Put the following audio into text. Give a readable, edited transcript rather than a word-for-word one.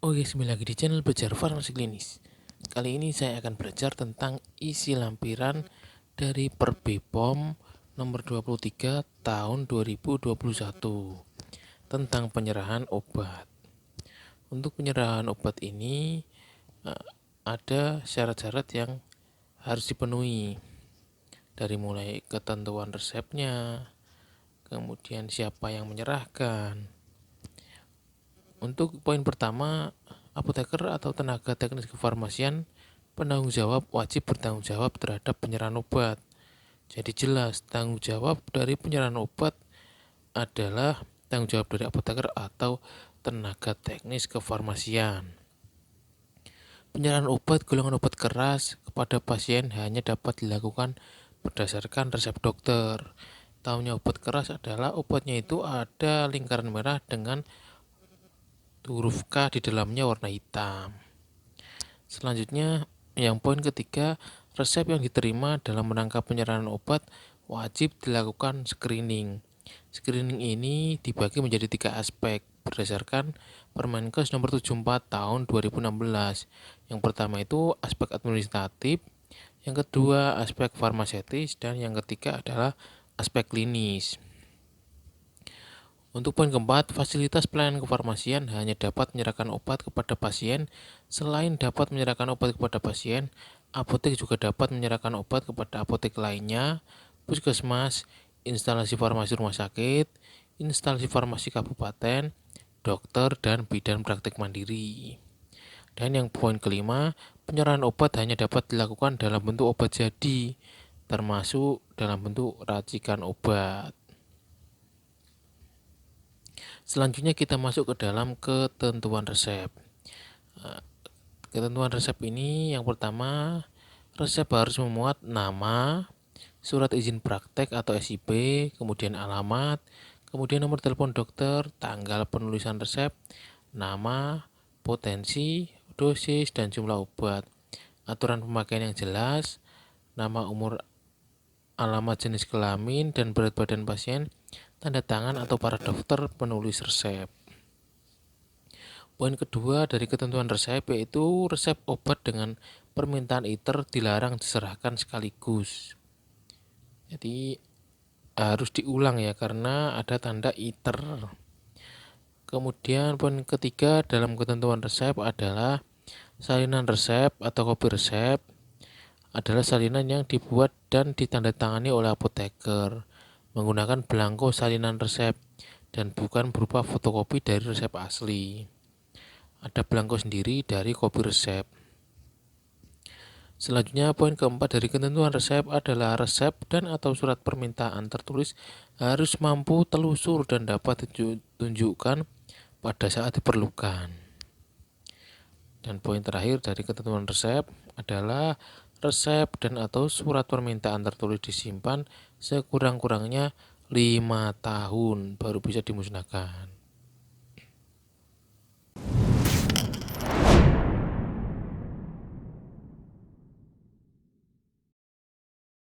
Oke, kembali lagi di channel Belajar Farmasi Klinis. Kali ini saya akan belajar tentang isi lampiran dari Per BPOM nomor 23 tahun 2021 tentang penyerahan obat. Untuk penyerahan obat ini ada syarat-syarat yang harus dipenuhi, dari mulai ketentuan resepnya, kemudian siapa yang menyerahkan. Untuk poin pertama, apoteker atau tenaga teknis kefarmasian penanggung jawab wajib bertanggung jawab terhadap penyerahan obat. Jadi jelas, tanggung jawab dari penyerahan obat adalah tanggung jawab dari apoteker atau tenaga teknis kefarmasian. Penyerahan obat golongan obat keras kepada pasien hanya dapat dilakukan berdasarkan resep dokter. Tahunya obat keras adalah obatnya itu ada lingkaran merah dengan huruf K di dalamnya warna hitam. Selanjutnya, yang poin ketiga, resep yang diterima dalam menangkap penyerahan obat wajib dilakukan screening. Screening ini dibagi menjadi 3 aspek berdasarkan Permenkes nomor 74 tahun 2016. Yang pertama itu aspek administratif, yang kedua aspek farmaseutis, dan yang ketiga adalah aspek klinis. Untuk poin keempat, fasilitas pelayanan kefarmasian hanya dapat menyerahkan obat kepada pasien. Selain dapat menyerahkan obat kepada pasien, apotek juga dapat menyerahkan obat kepada apotek lainnya, puskesmas, instalasi farmasi rumah sakit, instalasi farmasi kabupaten, dokter, dan bidan praktek mandiri. Dan yang poin kelima, penyerahan obat hanya dapat dilakukan dalam bentuk obat jadi, termasuk dalam bentuk racikan obat. Selanjutnya kita masuk ke dalam ketentuan resep. Ketentuan resep ini yang pertama, resep harus memuat nama, surat izin praktek atau SIP, kemudian alamat, kemudian nomor telepon dokter, tanggal penulisan resep, nama, potensi, dosis, dan jumlah obat, aturan pemakaian yang jelas, nama, umur, alamat, jenis kelamin, dan berat badan pasien, tanda tangan atau para dokter penulis resep. Poin kedua dari ketentuan resep yaitu resep obat dengan permintaan ITER dilarang diserahkan sekaligus. Jadi harus diulang ya karena ada tanda ITER. Kemudian poin ketiga dalam ketentuan resep adalah salinan resep atau kopi resep adalah salinan yang dibuat dan ditandatangani oleh apoteker menggunakan belangko salinan resep dan bukan berupa fotokopi dari resep asli. Ada belangko sendiri dari kopi resep. Selanjutnya poin keempat dari ketentuan resep adalah resep dan atau surat permintaan tertulis harus mampu telusur dan dapat ditunjukkan pada saat diperlukan. Dan poin terakhir dari ketentuan resep adalah resep dan atau surat permintaan tertulis disimpan sekurang-kurangnya 5 tahun baru bisa dimusnahkan.